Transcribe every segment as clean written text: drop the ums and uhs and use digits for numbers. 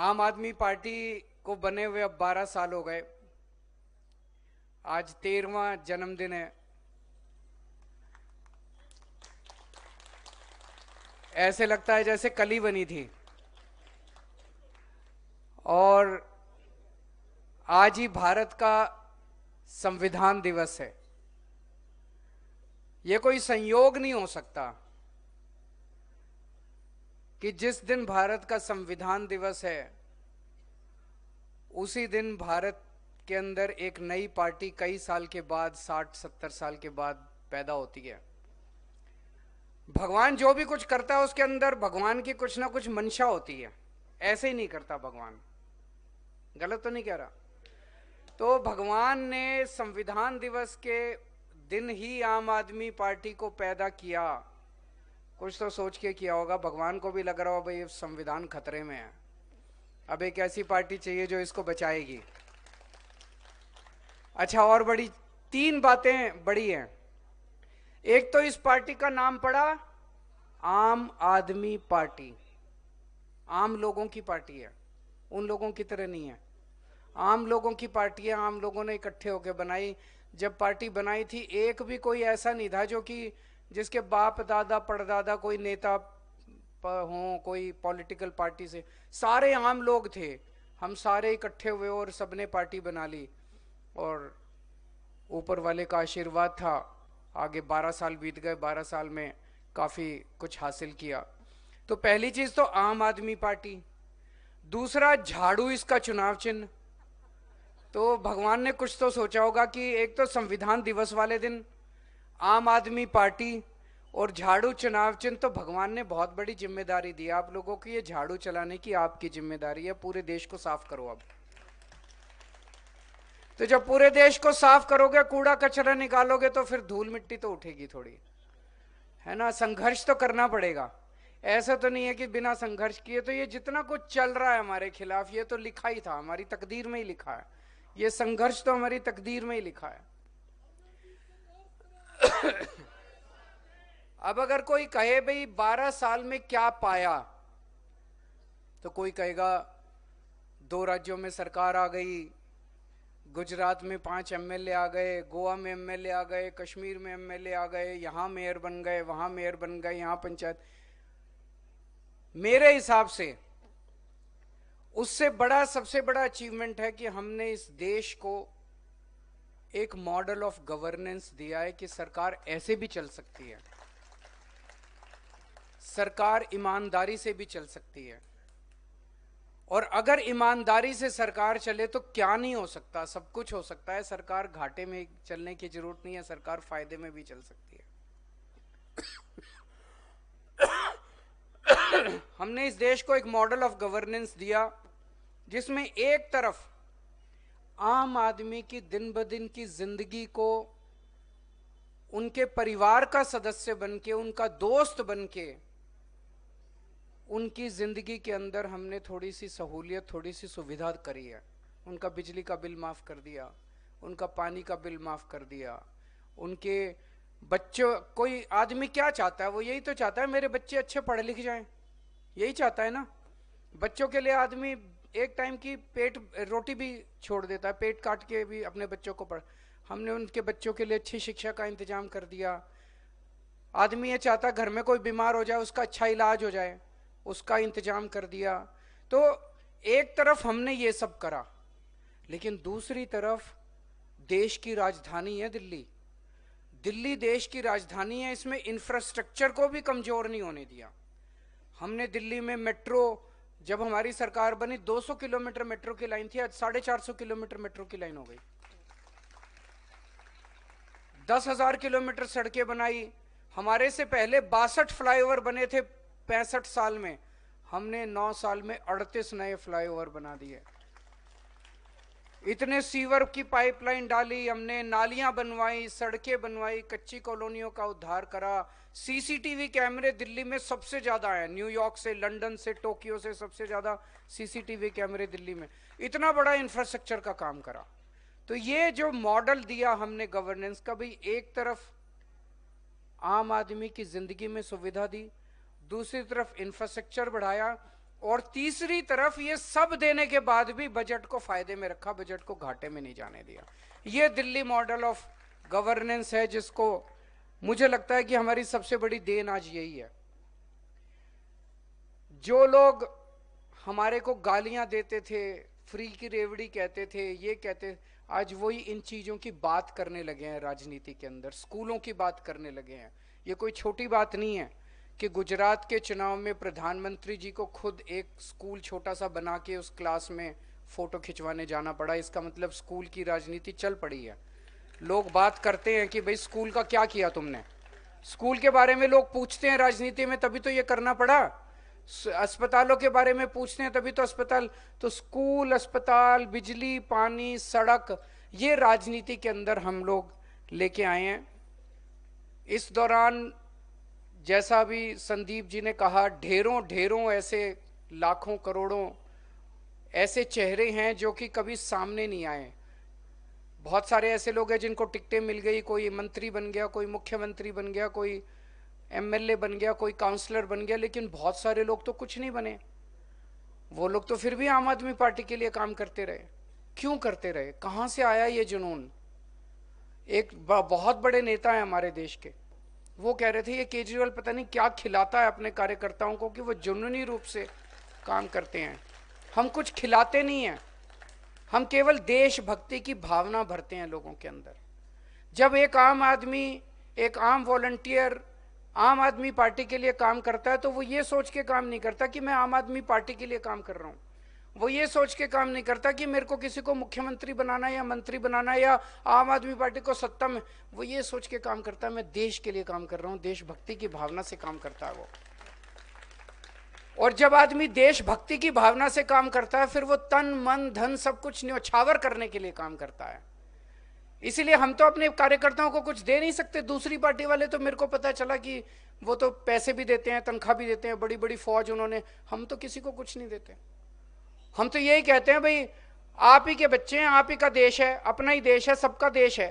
आम आदमी पार्टी को बने हुए अब 12 साल हो गए। आज 13वां जन्मदिन है। ऐसे लगता है जैसे कल ही बनी थी। और आज ही भारत का संविधान दिवस है। यह कोई संयोग नहीं हो सकता कि जिस दिन भारत का संविधान दिवस है उसी दिन भारत के अंदर एक नई पार्टी कई साल के बाद, 60-70 साल के बाद पैदा होती है। भगवान जो भी कुछ करता है उसके अंदर भगवान की कुछ ना कुछ मंशा होती है। ऐसे ही नहीं करता भगवान। गलत तो नहीं कह रहा? तो भगवान ने संविधान दिवस के दिन ही आम आदमी पार्टी को पैदा किया। कुछ तो सोच के किया होगा। भगवान को भी लग रहा हो भाई संविधान खतरे में है, अब एक ऐसी पार्टी चाहिए जो इसको बचाएगी। अच्छा, और बड़ी 3 बातें बड़ी हैं। एक तो इस पार्टी का नाम पड़ा आम आदमी पार्टी। आम लोगों की पार्टी है, उन लोगों की तरह नहीं है। आम लोगों की पार्टी है, आम लोगों ने इकट्ठे होकर बनाई। जब पार्टी बनाई थी एक भी कोई ऐसा नहीं था जो कि जिसके बाप दादा परदादा कोई नेता हो, कोई पॉलिटिकल पार्टी से। सारे आम लोग थे। हम सारे इकट्ठे हुए और सबने पार्टी बना ली और ऊपर वाले का आशीर्वाद था। आगे 12 साल बीत गए। 12 साल में काफी कुछ हासिल किया। तो पहली चीज तो आम आदमी पार्टी। दूसरा, झाड़ू इसका चुनाव चिन्ह। तो भगवान ने कुछ तो सोचा होगा कि एक तो संविधान दिवस वाले दिन आम आदमी पार्टी और झाड़ू चुनाव चिन्ह। तो भगवान ने बहुत बड़ी जिम्मेदारी दी आप लोगों की। ये झाड़ू चलाने की आपकी जिम्मेदारी है। पूरे देश को साफ करो अब। तो जब पूरे देश को साफ करोगे, कूड़ा कचरा निकालोगे, तो फिर धूल मिट्टी तो उठेगी थोड़ी, है ना। संघर्ष तो करना पड़ेगा। ऐसा तो नहीं है कि बिना संघर्ष किए। तो ये जितना कुछ चल रहा है हमारे खिलाफ, ये तो लिखा ही था, हमारी तकदीर में ही लिखा है। ये संघर्ष तो हमारी तकदीर में ही लिखा है। अब अगर कोई कहे भाई 12 साल में क्या पाया, तो कोई कहेगा 2 राज्यों में सरकार आ गई, गुजरात में 5 एमएलए आ गए, गोवा में एमएलए आ गए, कश्मीर में एमएलए आ गए, यहां मेयर बन गए, वहां मेयर बन गए, यहां पंचायत। मेरे हिसाब से उससे बड़ा, सबसे बड़ा अचीवमेंट है कि हमने इस देश को एक मॉडल ऑफ गवर्नेंस दिया है कि सरकार ऐसे भी चल सकती है, सरकार ईमानदारी से भी चल सकती है। और अगर ईमानदारी से सरकार चले तो क्या नहीं हो सकता, सब कुछ हो सकता है। सरकार घाटे में चलने की जरूरत नहीं है, सरकार फायदे में भी चल सकती है। हमने इस देश को एक मॉडल ऑफ गवर्नेंस दिया जिसमें एक तरफ आम आदमी की दिन ब दिन की जिंदगी को उनके परिवार का सदस्य बनके, उनका दोस्त बनके, उनकी जिंदगी के अंदर हमने थोड़ी सी सहूलियत, थोड़ी सी सुविधा करी है। उनका बिजली का बिल माफ कर दिया, उनका पानी का बिल माफ कर दिया, उनके बच्चों, कोई आदमी क्या चाहता है? वो यही तो चाहता है मेरे बच्चे अच्छे पढ़े लिख जाएं। यही चाहता है ना। बच्चों के लिए आदमी एक टाइम की पेट रोटी भी छोड़ देता है, पेट काट के भी अपने बच्चों को पढ़। हमने उनके बच्चों के लिए अच्छी शिक्षा का इंतजाम कर दिया। आदमी ये चाहता है घर में कोई बीमार हो जाए उसका अच्छा इलाज हो जाए, उसका इंतजाम कर दिया। तो एक तरफ हमने ये सब करा, लेकिन दूसरी तरफ देश की राजधानी है दिल्ली। दिल्ली देश की राजधानी है, इसमें इंफ्रास्ट्रक्चर को भी कमजोर नहीं होने दिया। हमने दिल्ली में मेट्रो, जब हमारी सरकार बनी 200 किलोमीटर मेट्रो की लाइन थी, आज 450 किलोमीटर मेट्रो की लाइन हो गई। 10,000 किलोमीटर सड़कें बनाई। हमारे से पहले 62 फ्लाईओवर बने थे 65 साल में। हमने 9 साल में 38 नए फ्लाईओवर बना दिए। इतने सीवर की पाइपलाइन डाली हमने, नालियां बनवाई, सड़कें बनवाई, कच्ची कॉलोनियों का उद्धार करा। सीसीटीवी कैमरे दिल्ली में सबसे ज्यादा हैं, न्यूयॉर्क से, लंदन से, टोक्यो से सबसे ज्यादा सीसीटीवी कैमरे दिल्ली में। इतना बड़ा इंफ्रास्ट्रक्चर का काम करा। तो ये जो मॉडल दिया हमने गवर्नेंस का, भी एक तरफ आम आदमी की जिंदगी में सुविधा दी, दूसरी तरफ इंफ्रास्ट्रक्चर बढ़ाया, और तीसरी तरफ ये सब देने के बाद भी बजट को फायदे में रखा, बजट को घाटे में नहीं जाने दिया। ये दिल्ली मॉडल ऑफ गवर्नेंस है, जिसको मुझे लगता है कि हमारी सबसे बड़ी देन आज यही है। जो लोग हमारे को गालियां देते थे, फ्री की रेवड़ी कहते थे, ये कहते, आज वही इन चीजों की बात करने लगे हैं राजनीति के अंदर, स्कूलों की बात करने लगे हैं। ये कोई छोटी बात नहीं है कि गुजरात के चुनाव में प्रधानमंत्री जी को खुद एक स्कूल छोटा सा बना के उस क्लास में फोटो खिंचवाने जाना पड़ा। इसका मतलब स्कूल की राजनीति चल पड़ी है। लोग बात करते हैं कि भाई स्कूल का क्या किया तुमने, स्कूल के बारे में लोग पूछते हैं राजनीति में, तभी तो ये करना पड़ा। अस्पतालों के बारे में पूछते हैं तभी तो अस्पताल, तो स्कूल, अस्पताल, बिजली, पानी, सड़क, ये राजनीति के अंदर हम लोग लेके आए हैं। इस दौरान जैसा भी संदीप जी ने कहा, ढेरों ढेरों ऐसे लाखों करोड़ों ऐसे चेहरे हैं जो कि कभी सामने नहीं आए। बहुत सारे ऐसे लोग हैं जिनको टिकटें मिल गई, कोई मंत्री बन गया, कोई मुख्यमंत्री बन गया, कोई एमएलए बन गया, कोई काउंसलर बन गया, लेकिन बहुत सारे लोग तो कुछ नहीं बने। वो लोग तो फिर भी आम आदमी पार्टी के लिए काम करते रहे। क्यों करते रहे? कहां से आया ये जुनून? एक बहुत बड़े नेता है हमारे देश के, वो कह रहे थे ये केजरीवाल पता नहीं क्या खिलाता है अपने कार्यकर्ताओं को कि वो जुनूनी रूप से काम करते हैं। हम कुछ खिलाते नहीं हैं, हम केवल देशभक्ति की भावना भरते हैं लोगों के अंदर। जब एक आम आदमी, एक आम वॉलंटियर आम आदमी पार्टी के लिए काम करता है तो वो ये सोच के काम नहीं करता कि मैं आम आदमी पार्टी के लिए काम कर रहा हूं। वो ये सोच के काम नहीं करता कि मेरे को किसी को मुख्यमंत्री बनाना या मंत्री बनाना या आम आदमी पार्टी को सत्ता में, वो ये सोच के काम करता है मैं देश के लिए काम कर रहा हूं, देशभक्ति की भावना से काम करता है वो। और जब आदमी देशभक्ति की भावना से काम करता है, फिर वो तन मन धन सब कुछ न्यौछावर करने के लिए काम करता है। इसीलिए हम तो अपने कार्यकर्ताओं को कुछ दे नहीं सकते। दूसरी पार्टी वाले तो मेरे को पता चला कि वो तो पैसे भी देते हैं, तनख्वाह भी देते हैं, बड़ी बड़ी फौज उन्होंने। हम तो किसी को कुछ नहीं देते। हम तो यही कहते हैं भाई आप ही के बच्चे हैं, आप ही का देश है, अपना ही देश है, सबका देश है।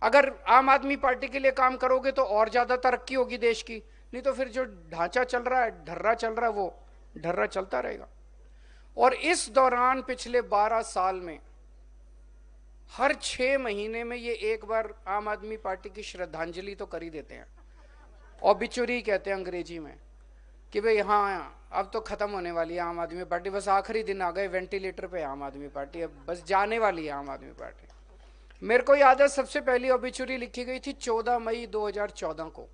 अगर आम आदमी पार्टी के लिए काम करोगे तो और ज्यादा तरक्की होगी देश की, नहीं तो फिर जो ढांचा चल रहा है, ढर्रा चल रहा है, वो ढर्रा चलता रहेगा। और इस दौरान पिछले 12 साल में हर 6 महीने में ये एक बार आम आदमी पार्टी की श्रद्धांजलि तो कर ही देते हैं। ऑबिचुरी कहते हैं अंग्रेजी में, कि भाई हाँ अब तो खत्म होने वाली है आम आदमी पार्टी, बस आखिरी दिन आ गए, वेंटिलेटर पे आम आदमी पार्टी, अब बस जाने वाली है आम आदमी पार्टी। मेरे को याद है सबसे पहली ऑबिचुरी लिखी गई थी 14 मई 2014 को।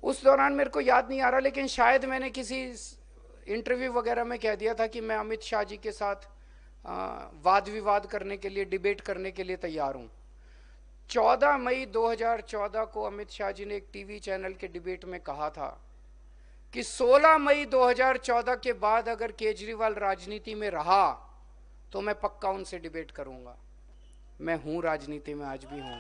उस दौरान मेरे को याद नहीं आ रहा, लेकिन शायद मैंने किसी इंटरव्यू वगैरह में कह दिया था कि मैं अमित शाह जी के साथ वाद विवाद करने के लिए, डिबेट करने के लिए तैयार हूं। 14 मई 2014 को अमित शाह जी ने एक टीवी चैनल के डिबेट में कहा था कि 16 मई 2014 के बाद अगर केजरीवाल राजनीति में रहा तो मैं पक्का उनसे डिबेट करूंगा। मैं हूं राजनीति में, आज भी हूं।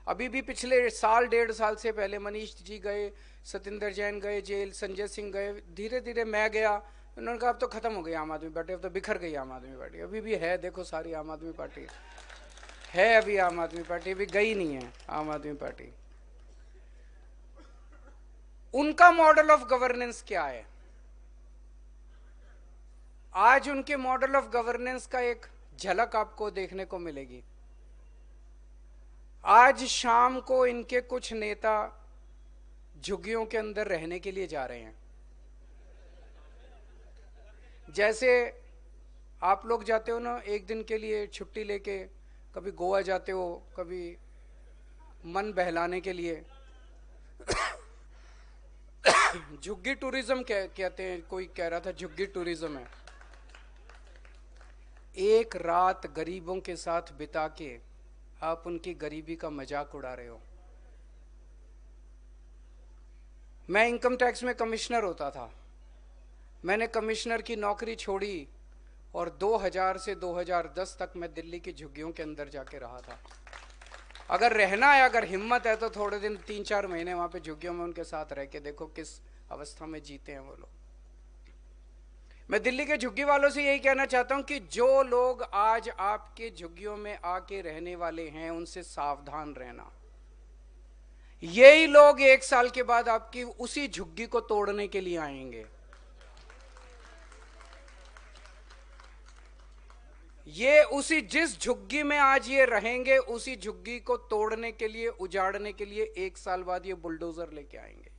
अभी भी पिछले साल 1.5 साल से पहले मनीष जी गए, सतिंदर जैन गए जेल, संजय सिंह गए, धीरे धीरे मैं गया। उन्होंने कहा अब तो खत्म हो गई आम आदमी पार्टी, अब तो बिखर गई आम आदमी पार्टी। अभी भी है, देखो सारी आम आदमी पार्टी है, अभी आम आदमी पार्टी अभी गई नहीं है आम आदमी पार्टी। उनका मॉडल ऑफ गवर्नेंस क्या है? आज उनके मॉडल ऑफ गवर्नेंस का एक झलक आपको देखने को मिलेगी। आज शाम को इनके कुछ नेता झुग्गियों के अंदर रहने के लिए जा रहे हैं। जैसे आप लोग जाते हो ना एक दिन के लिए छुट्टी लेके, कभी गोवा जाते हो, कभी मन बहलाने के लिए झुग्गी टूरिज्म कहते हैं। कोई कह रहा था झुग्गी टूरिज्म है। एक रात गरीबों के साथ बिता के आप उनकी गरीबी का मजाक उड़ा रहे हो। मैं इनकम टैक्स में कमिश्नर होता था। मैंने कमिश्नर की नौकरी छोड़ी और 2000 से 2010 तक मैं दिल्ली की झुग्गियों के अंदर जाके रहा था। अगर रहना है, अगर हिम्मत है तो थोड़े दिन 3-4 महीने वहां पे झुग्गियों में उनके साथ रह के देखो किस अवस्था में जीते हैं वो लोग। मैं दिल्ली के झुग्गी वालों से यही कहना चाहता हूं कि जो लोग आज आपके झुग्गियों में आके रहने वाले हैं उनसे सावधान रहना। यही लोग 1 साल के बाद आपकी उसी झुग्गी को तोड़ने के लिए आएंगे। ये उसी जिस झुग्गी में आज ये रहेंगे, उसी झुग्गी को तोड़ने के लिए, उजाड़ने के लिए 1 साल बाद ये बुलडोजर लेके आएंगे।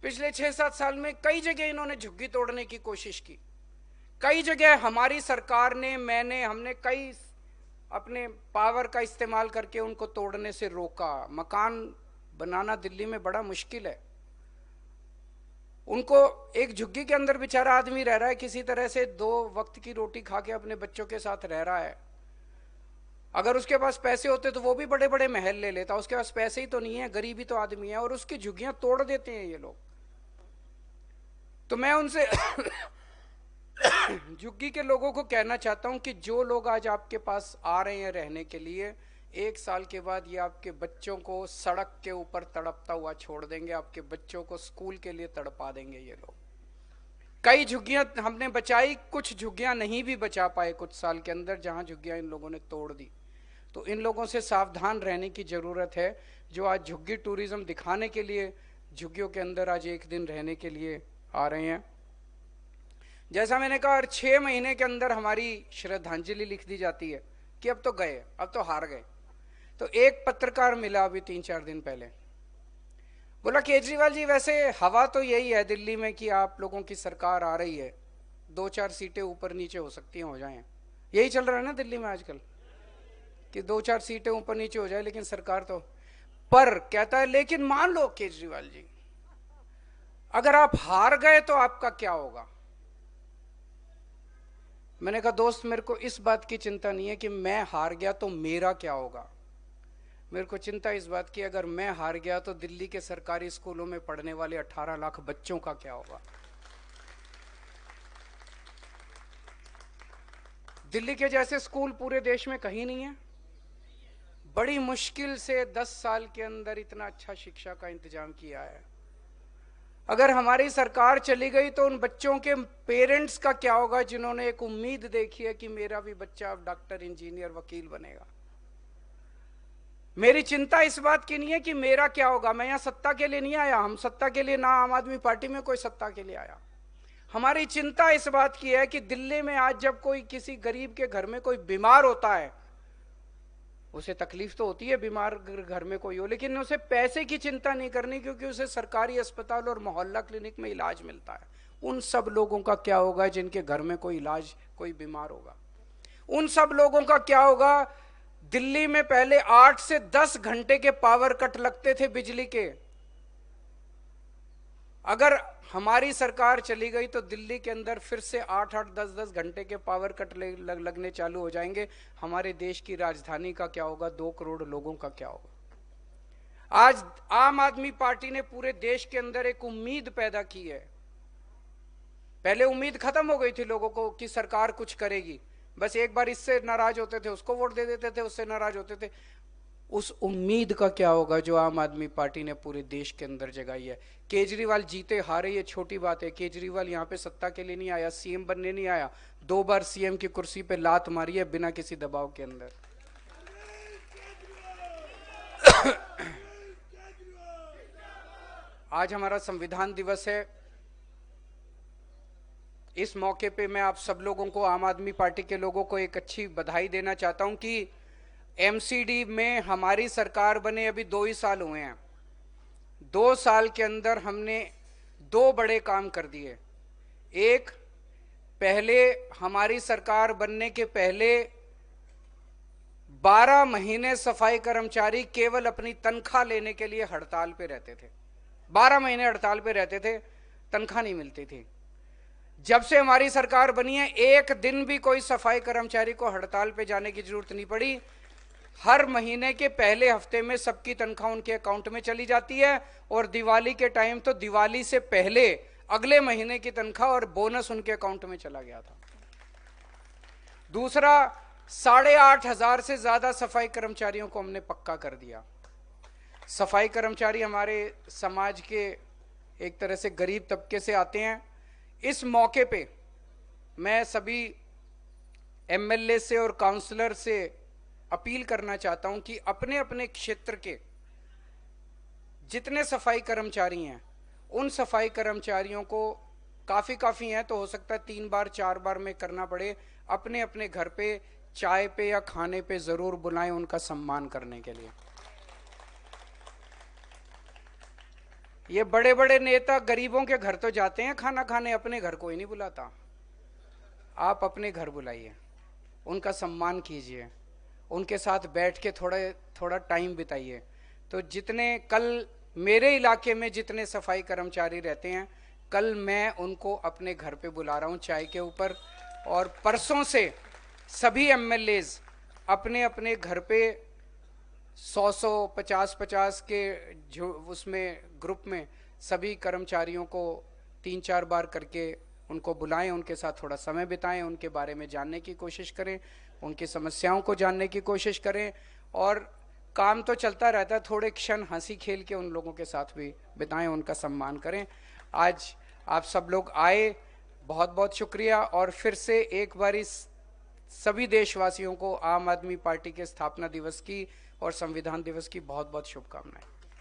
पिछले 6-7 साल में कई जगह इन्होंने झुग्गी तोड़ने की कोशिश की। कई जगह हमारी सरकार ने, हमने कई अपने पावर का इस्तेमाल करके उनको तोड़ने से रोका। मकान बनाना दिल्ली में बड़ा मुश्किल है। उनको एक झुग्गी के अंदर बेचारा आदमी रह रहा है, किसी तरह से 2 वक्त की रोटी खा के अपने बच्चों के साथ रह रहा है। अगर उसके पास पैसे होते तो वो भी बड़े बड़े महल ले लेता। उसके पास पैसे ही तो नहीं है, गरीबी तो आदमी है, और उसकी झुग्गियां तोड़ देते हैं ये लोग। तो मैं उनसे झुग्गी के लोगों को कहना चाहता हूं कि जो लोग आज आपके पास आ रहे हैं रहने के लिए, 1 साल के बाद ये आपके बच्चों को सड़क के ऊपर तड़पता हुआ छोड़ देंगे। आपके बच्चों को स्कूल के लिए तड़पा देंगे ये लोग। कई झुग्गियां हमने बचाई, कुछ झुग्गियां नहीं भी बचा पाए कुछ साल के अंदर, जहां झुग्गियां इन लोगों ने तोड़ दी। तो इन लोगों से सावधान रहने की जरूरत है, जो आज झुग्गी टूरिज्म दिखाने के लिए झुग्गियों के अंदर आज 1 दिन रहने के लिए आ रहे हैं। जैसा मैंने कहा, 6 महीने के अंदर हमारी श्रद्धांजलि लिख दी जाती है कि अब तो गए, अब तो हार गए। तो एक पत्रकार मिला अभी 3-4 दिन पहले, बोला केजरीवाल जी वैसे हवा तो यही है दिल्ली में कि आप लोगों की सरकार आ रही है, 2-4 सीटें ऊपर नीचे हो सकती हैं, हो जाएं। यही चल रहा है ना दिल्ली में आजकल कि 2-4 सीटें ऊपर नीचे हो जाए, लेकिन सरकार तो। पर कहता है लेकिन मान लो केजरीवाल जी, अगर आप हार गए तो आपका क्या होगा? मैंने कहा दोस्त, मेरे को इस बात की चिंता नहीं है कि मैं हार गया तो मेरा क्या होगा। मेरे को चिंता इस बात की, अगर मैं हार गया तो दिल्ली के सरकारी स्कूलों में पढ़ने वाले 18 लाख बच्चों का क्या होगा। दिल्ली के जैसे स्कूल पूरे देश में कहीं नहीं है। बड़ी मुश्किल से 10 साल के अंदर इतना अच्छा शिक्षा का इंतजाम किया है। अगर हमारी सरकार चली गई तो उन बच्चों के पेरेंट्स का क्या होगा, जिन्होंने एक उम्मीद देखी है कि मेरा भी बच्चा अब डॉक्टर, इंजीनियर, वकील बनेगा। मेरी चिंता इस बात की नहीं है कि मेरा क्या होगा। मैं यहां सत्ता के लिए नहीं आया, हम सत्ता के लिए, ना आम आदमी पार्टी में कोई सत्ता के लिए आया। हमारी चिंता इस बात की है कि दिल्ली में आज जब कोई किसी गरीब के घर में कोई बीमार होता है, उसे तकलीफ तो होती है बीमार घर में कोई हो, लेकिन उसे पैसे की चिंता नहीं करनी, क्योंकि उसे सरकारी अस्पताल और मोहल्ला क्लिनिक में इलाज मिलता है। उन सब लोगों का क्या होगा जिनके घर में कोई इलाज, कोई बीमार होगा? उन सब लोगों का क्या होगा? दिल्ली में पहले 8 से 10 घंटे के पावर कट लगते थे बिजली के। अगर हमारी सरकार चली गई तो दिल्ली के अंदर फिर से 8-8, 10-10 घंटे के पावर कट लगने चालू हो जाएंगे। हमारे देश की राजधानी का क्या होगा? 2 करोड़ लोगों का क्या होगा? आज आम आदमी पार्टी ने पूरे देश के अंदर एक उम्मीद पैदा की है। पहले उम्मीद खत्म हो गई थी लोगों को कि सरकार कुछ करेगी, बस एक बार इससे नाराज होते थे उसको वोट दे देते थे, उससे नाराज होते थे। उस उम्मीद का क्या होगा जो आम आदमी पार्टी ने पूरे देश के अंदर जगाई है? केजरीवाल जीते हारे ये छोटी बात है। केजरीवाल यहाँ पे सत्ता के लिए नहीं आया, सीएम बनने नहीं आया। 2 बार सीएम की कुर्सी पे लात मारी है बिना किसी दबाव के अंदर। आज हमारा संविधान दिवस है। इस मौके पे मैं आप सब लोगों को, आम आदमी पार्टी के लोगों को एक अच्छी बधाई देना चाहता हूं कि एमसीडी में हमारी सरकार बने अभी 2 ही साल हुए हैं। 2 साल के अंदर हमने 2 बड़े काम कर दिए। एक, पहले हमारी सरकार बनने के पहले 12 महीने सफाई कर्मचारी केवल अपनी तनख्वाह लेने के लिए हड़ताल पे रहते थे। 12 महीने हड़ताल पे रहते थे, तनख्वाह नहीं मिलती थी। जब से हमारी सरकार बनी है, एक दिन भी कोई सफाई कर्मचारी को हड़ताल पे जाने की जरूरत नहीं पड़ी। हर महीने के पहले हफ्ते में सबकी तनख्वाह उनके अकाउंट में चली जाती है, और दिवाली के टाइम तो दिवाली से पहले अगले महीने की तनख्वाह और बोनस उनके अकाउंट में चला गया था। दूसरा, 8,500 से ज्यादा सफाई कर्मचारियों को हमने पक्का कर दिया। सफाई कर्मचारी हमारे समाज के एक तरह से गरीब तबके से आते हैं। इस मौके पे मैं सभी एमएलए से और काउंसलर से अपील करना चाहता हूं कि अपने अपने क्षेत्र के जितने सफाई कर्मचारी हैं, उन सफाई कर्मचारियों को काफ़ी हैं, तो हो सकता है 3 बार 4 बार में करना पड़े। अपने अपने घर पे चाय पे या खाने पे ज़रूर बुलाएं उनका सम्मान करने के लिए। ये बड़े बड़े नेता गरीबों के घर तो जाते हैं खाना खाने, अपने घर कोई नहीं बुलाता। आप अपने घर बुलाइए, उनका सम्मान कीजिए, उनके साथ बैठ के थोड़ा टाइम बिताइए। तो जितने कल मेरे इलाके में जितने सफाई कर्मचारी रहते हैं, कल मैं उनको अपने घर पे बुला रहा हूँ चाय के ऊपर। और परसों से सभी एमएलएज अपने अपने घर पे 100 50 के जो उसमें ग्रुप में सभी कर्मचारियों को 3-4 बार करके उनको बुलाएं, उनके साथ थोड़ा समय बिताएं, उनके बारे में जानने की कोशिश करें, उनकी समस्याओं को जानने की कोशिश करें। और काम तो चलता रहता है, थोड़े क्षण हंसी खेल के उन लोगों के साथ भी बिताएं, उनका सम्मान करें। आज आप सब लोग आए, बहुत बहुत शुक्रिया। और फिर से एक बार सभी देशवासियों को आम आदमी पार्टी के स्थापना दिवस की और संविधान दिवस की बहुत बहुत शुभकामनाएं।